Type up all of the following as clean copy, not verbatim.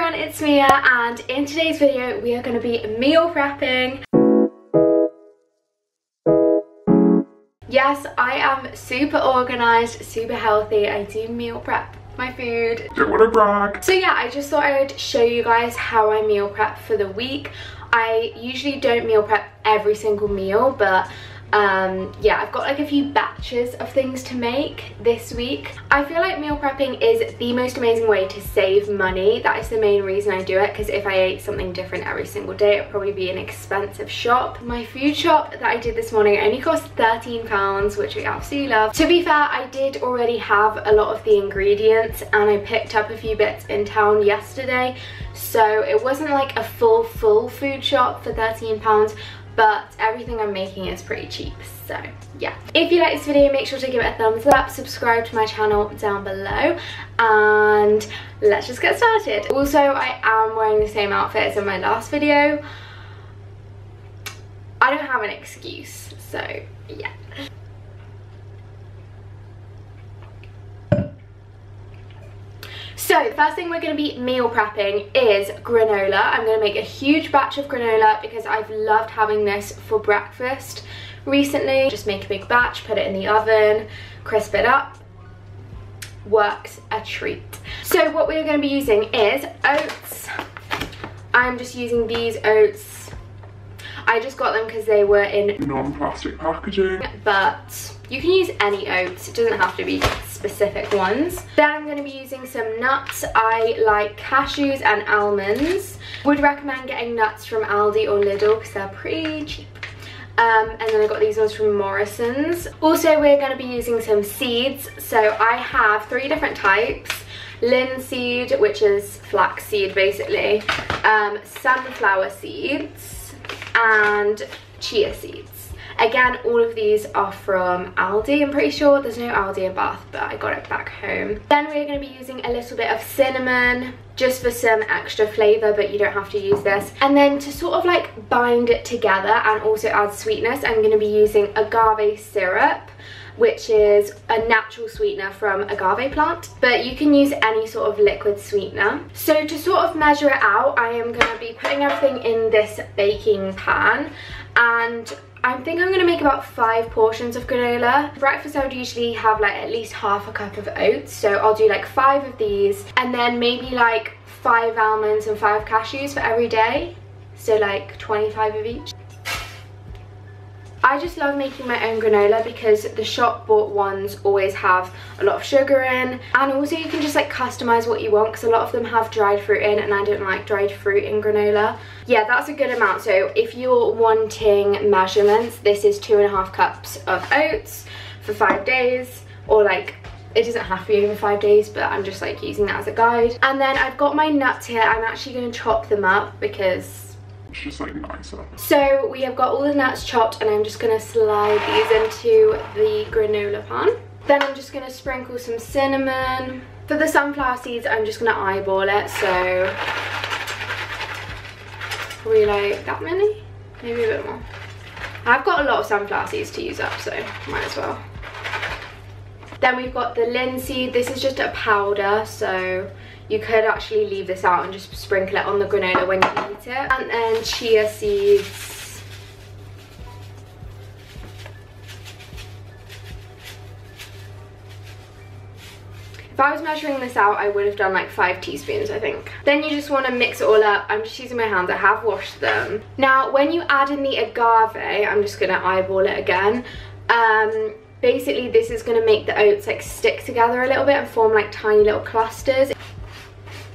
everyone, it's Mia, and in today's video we are going to be meal prepping. Yes, I am super organised, super healthy. I do meal prep my food. Don't want to brag. So yeah, I just thought I would show you guys how I meal prep for the week. I usually don't meal prep every single meal, but yeah, I've got like a few batches of things to make this week. I feel like meal prepping is the most amazing way to save money. That is the main reason I do it, because if I ate something different every single day, it would probably be an expensive shop. My food shop that I did this morning only cost £13, which we absolutely love. To be fair, I did already have a lot of the ingredients and I picked up a few bits in town yesterday, so it wasn't like a full food shop for £13. But everything I'm making is pretty cheap, so yeah. If you like this video, make sure to give it a thumbs up, subscribe to my channel down below, and let's just get started. Also, I am wearing the same outfit as in my last video. I don't have an excuse, so yeah. So the first thing we're going to be meal prepping is granola. I'm going to make a huge batch of granola because I've loved having this for breakfast recently. Just make a big batch, put it in the oven, crisp it up. Works a treat. So what we're going to be using is oats. I'm just using these oats. I just got them because they were in non-plastic packaging, but you can use any oats, it doesn't have to be specific ones. Then I'm going to be using some nuts. I like cashews and almonds. Would recommend getting nuts from Aldi or Lidl because they're pretty cheap. And then I got these ones from Morrison's. Also, we're going to be using some seeds. So I have 3 different types. Linseed, which is flaxseed basically, sunflower seeds, and chia seeds. Again, all of these are from Aldi. I'm pretty sure there's no Aldi in Bath, but I got it back home. Then we're going to be using a little bit of cinnamon just for some extra flavour, but you don't have to use this. And then to sort of like bind it together and also add sweetness, I'm going to be using agave syrup, which is a natural sweetener from agave plant, but you can use any sort of liquid sweetener. So to sort of measure it out, I am going to be putting everything in this baking pan, and I think I'm going to make about 5 portions of granola. For breakfast, I would usually have like at least half a cup of oats, so I'll do like 5 of these, and then maybe like 5 almonds and 5 cashews for every day, so like 25 of each. I just love making my own granola because the shop bought ones always have a lot of sugar in, and also you can just like customize what you want because a lot of them have dried fruit in, and I don't like dried fruit in granola. Yeah, that's a good amount. So if you're wanting measurements, this is 2.5 cups of oats for 5 days, or like it doesn't have to be over 5 days, but I'm just like using that as a guide. And then I've got my nuts here. I'm actually going to chop them up because it's just like nicer. So we have got all the nuts chopped, and I'm just going to slide these into the granola pan. Then I'm just going to sprinkle some cinnamon. For the sunflower seeds, I'm just going to eyeball it, so probably like that many, maybe a bit more. I've got a lot of sunflower seeds to use up, so might as well. Then we've got the linseed. This is just a powder, so you could actually leave this out and just sprinkle it on the granola when you eat it. And then chia seeds. If I was measuring this out, I would have done like 5 teaspoons, I think. Then you just want to mix it all up. I'm just using my hands, I have washed them. Now, when you add in the agave, I'm just going to eyeball it again. Basically, this is going to make the oats like stick together a little bit and form like tiny little clusters.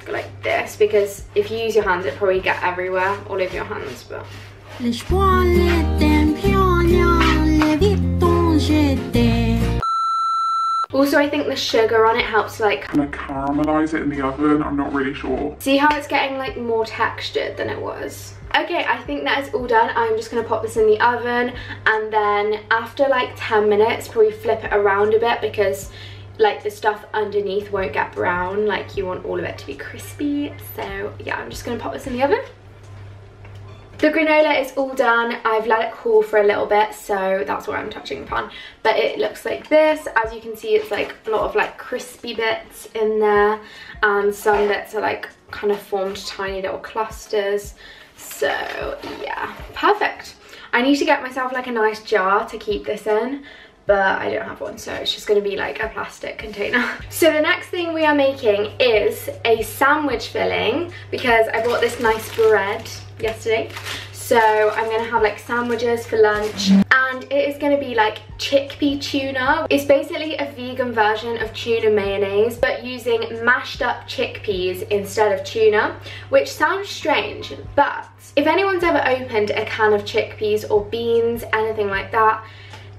Go like this, because if you use your hands, it probably get everywhere, all over your hands, but... Also, I think the sugar on it helps like kind of caramelize it in the oven. I'm not really sure. See how it's getting like more textured than it was? Okay, I think that is all done. I'm just going to pop this in the oven, and then after like 10 minutes, probably flip it around a bit because like the stuff underneath won't get brown. Like you want all of it to be crispy. So yeah, I'm just going to pop this in the oven. The granola is all done. I've let it cool for a little bit, so that's why I'm touching the pan. But it looks like this. As you can see, it's like a lot of like crispy bits in there, and some bits are like kind of formed tiny little clusters. So yeah, perfect. I need to get myself like a nice jar to keep this in, but I don't have one, so it's just going to be like a plastic container. So the next thing we are making is a sandwich filling, because I bought this nice bread yesterday. So I'm going to have like sandwiches for lunch, and it is going to be like chickpea tuna. It's basically a vegan version of tuna mayonnaise, but using mashed up chickpeas instead of tuna, which sounds strange, but if anyone's ever opened a can of chickpeas or beans, anything like that,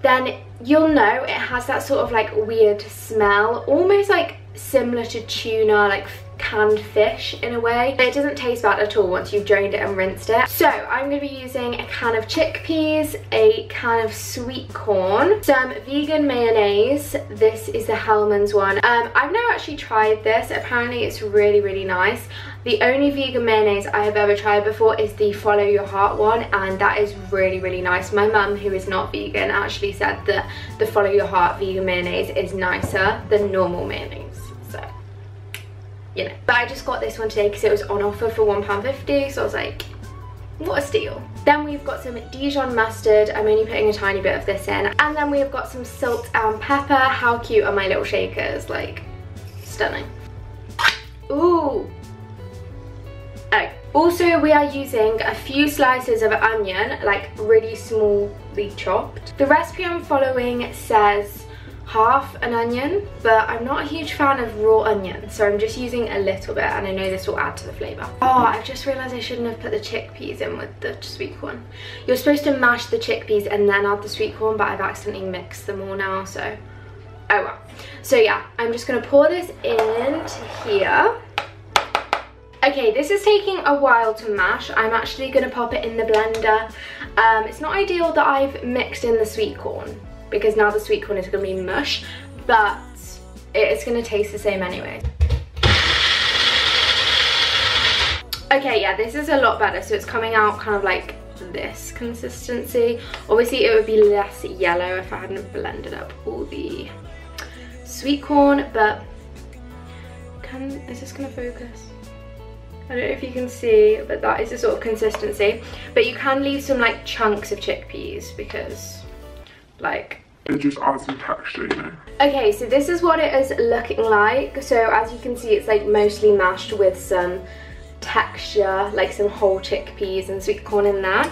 then you'll know it has that sort of like weird smell, almost like similar to tuna, like canned fish in a way. It doesn't taste bad at all once you've drained it and rinsed it. So I'm going to be using a can of chickpeas, a can of sweet corn, some vegan mayonnaise. This is the Hellmann's one. I've never actually tried this. Apparently it's really nice. The only vegan mayonnaise I have ever tried before is the Follow Your Heart one, and that is really nice. My mum, who is not vegan, actually said that the Follow Your Heart vegan mayonnaise is nicer than normal mayonnaise. So, you know. But I just got this one today because it was on offer for £1.50, so I was like, what a steal. Then we've got some Dijon mustard. I'm only putting a tiny bit of this in. And then we've got some salt and pepper. How cute are my little shakers? Like, stunning. Ooh. Oh, also we are using a few slices of onion, like really smallly chopped. The recipe I'm following says half an onion, but I'm not a huge fan of raw onion, so I'm just using a little bit, and I know this will add to the flavour. Oh, I just realised I shouldn't have put the chickpeas in with the sweet corn. You're supposed to mash the chickpeas and then add the sweet corn, but I've accidentally mixed them all now, so oh well. So yeah, I'm just going to pour this into here. Okay, this is taking a while to mash. I'm actually going to pop it in the blender. It's not ideal that I've mixed in the sweet corn, because now the sweet corn is going to be mush, but it's going to taste the same anyway. Okay, yeah, this is a lot better. So it's coming out kind of like this consistency. Obviously, it would be less yellow if I hadn't blended up all the sweet corn, but is this going to focus? I don't know if you can see, but that is the sort of consistency. But you can leave some like chunks of chickpeas, because like it just adds some texture, you know. Okay, so this is what it is looking like. So as you can see, it's like mostly mashed with some texture, like some whole chickpeas and sweet corn in there.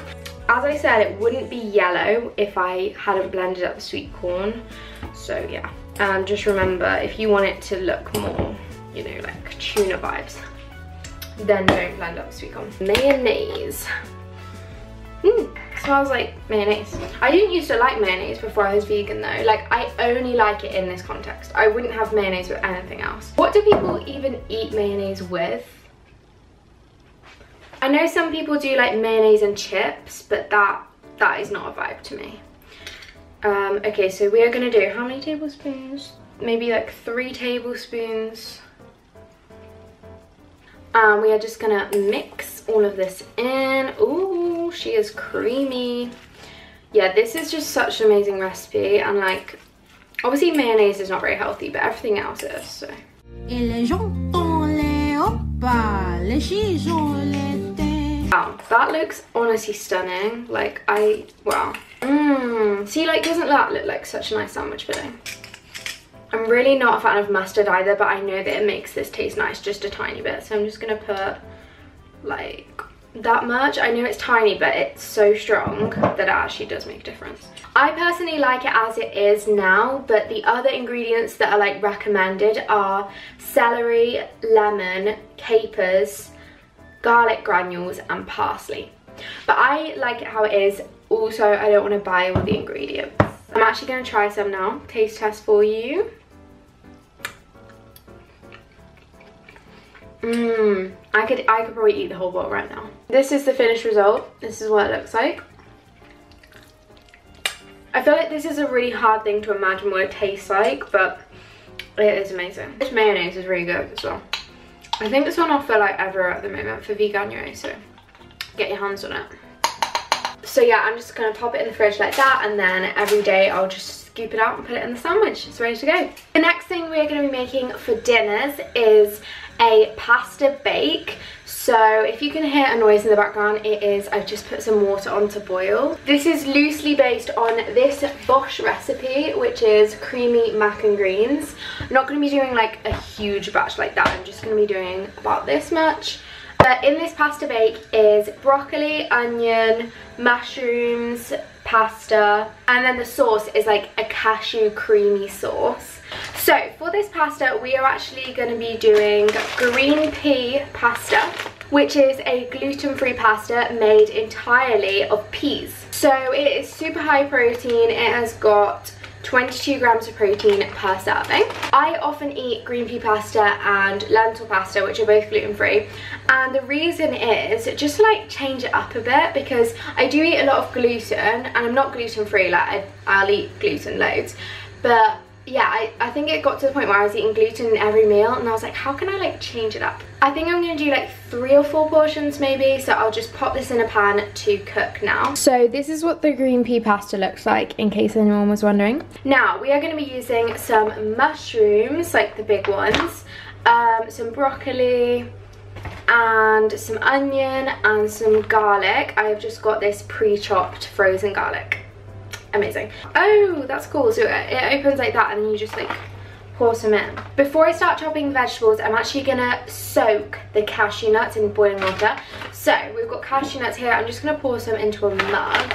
As I said, it wouldn't be yellow if I hadn't blended up the sweet corn. So yeah, just remember, if you want it to look more, you know, like tuna vibes, then don't blend up the sweet corn. Mayonnaise. Smells like mayonnaise. I didn't used to like mayonnaise before I was vegan though. Like, I only like it in this context. I wouldn't have mayonnaise with anything else. What do people even eat mayonnaise with? I know some people do like mayonnaise and chips, but that is not a vibe to me. Okay, so we are gonna do how many tablespoons? Maybe like 3 tablespoons. We are just gonna mix all of this in. Ooh, she is creamy. Yeah, this is just such an amazing recipe, and like, obviously mayonnaise is not very healthy, but everything else is, so. Wow, that looks honestly stunning. Like, wow. See, like, doesn't that look like such a nice sandwich filling? I'm really not a fan of mustard either, but I know that it makes this taste nice just a tiny bit. So I'm just gonna put like that much. I know it's tiny, but it's so strong that it actually does make a difference. I personally like it as it is now, but the other ingredients that are like recommended are celery, lemon, capers, garlic granules, and parsley. But I like it how it is. Also, I don't want to buy all the ingredients. I'm actually going to try some now. Taste test for you. I could probably eat the whole bowl right now. This is the finished result. This is what it looks like. I feel like this is a really hard thing to imagine what it tastes like, but it is amazing. This mayonnaise is really good as well. I think it's on offer like everywhere at the moment for Veganuary, so get your hands on it. So yeah, I'm just gonna pop it in the fridge like that, and then every day I'll just scoop it out and put it in the sandwich. It's ready to go. The next thing we're gonna be making for dinners is a pasta bake. So if you can hear a noise in the background, it is I've just put some water on to boil. This is loosely based on this Bosch recipe, which is creamy mac and greens. I'm not going to be doing like a huge batch like that. I'm just going to be doing about this much. But in this pasta bake is broccoli, onion, mushrooms, pasta, and then the sauce is like a cashew creamy sauce. So for this pasta, we are actually going to be doing green pea pasta, which is a gluten-free pasta made entirely of peas. So it is super high protein. It has got 22 grams of protein per serving. I often eat green pea pasta and lentil pasta, which are both gluten-free, and the reason is just to like change it up a bit, because I do eat a lot of gluten and I'm not gluten-free. Like I'll eat gluten loads, but yeah, I think it got to the point where I was eating gluten in every meal, and I was like, how can I like change it up? I think I'm going to do like 3 or 4 portions maybe, so I'll just pop this in a pan to cook now. So this is what the green pea pasta looks like, in case anyone was wondering. Now we are going to be using some mushrooms, like the big ones, some broccoli, and some onion and some garlic. I've just got this pre-chopped frozen garlic. Amazing. Oh, that's cool. So it opens like that, and then you just like pour some in. Before I start chopping vegetables, I'm actually gonna soak the cashew nuts in boiling water. So we've got cashew nuts here. I'm just gonna pour some into a mug.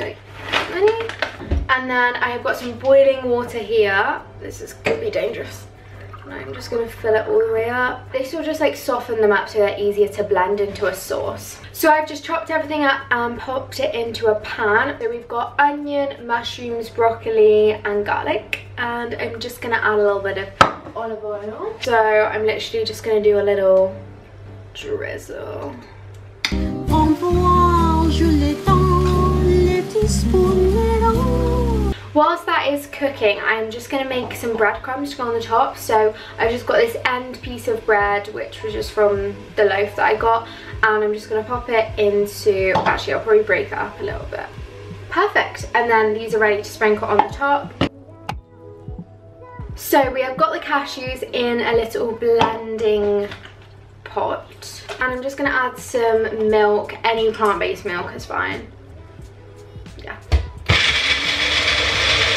Like many. And then I have got some boiling water here. This is gonna be dangerous. I'm just going to fill it all the way up. This will just like soften them up so they're easier to blend into a sauce. So I've just chopped everything up and popped it into a pan. So we've got onion, mushrooms, broccoli and garlic, and I'm just going to add a little bit of olive oil. So I'm literally just going to do a little drizzle. Whilst that is cooking, I'm just going to make some breadcrumbs to go on the top. So I've just got this end piece of bread, which was just from the loaf that I got, and I'm just going to pop it into, actually I'll probably break it up a little bit. Perfect. And then these are ready to sprinkle on the top. So we have got the cashews in a little blending pot, and I'm just going to add some milk. Any plant-based milk is fine. Yeah.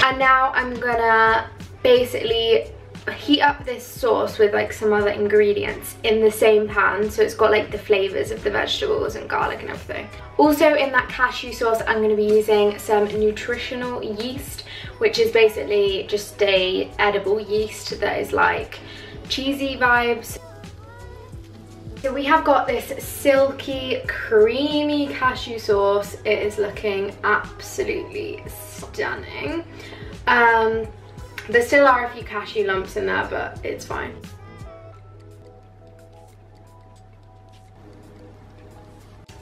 And now I'm gonna basically heat up this sauce with like some other ingredients in the same pan, so it's got like the flavors of the vegetables and garlic and everything. Also in that cashew sauce, I'm gonna be using some nutritional yeast, which is basically just a edible yeast that is like cheesy vibes. So we have got this silky, creamy cashew sauce. It is looking absolutely stunning. There still are a few cashew lumps in there, but it's fine.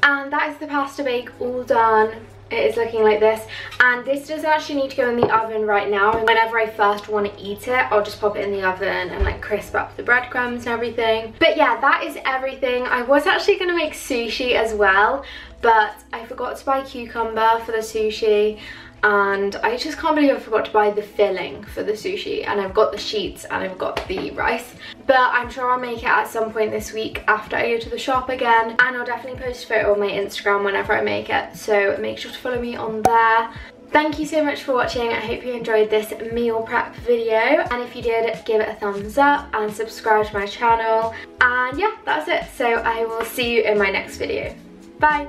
And that is the pasta bake all done. It is looking like this, and this doesn't actually need to go in the oven right now. And whenever I first want to eat it, I'll just pop it in the oven and like crisp up the breadcrumbs and everything. But yeah, that is everything. I was actually going to make sushi as well, but I forgot to buy cucumber for the sushi, and I just can't believe I forgot to buy the filling for the sushi. And I've got the sheets and I've got the rice, but I'm sure I'll make it at some point this week after I go to the shop again, and I'll definitely post a photo on my Instagram whenever I make it, so make sure to follow me on there. Thank you so much for watching. I hope you enjoyed this meal prep video, and if you did, give it a thumbs up and subscribe to my channel. And yeah, that's it. So I will see you in my next video. Bye.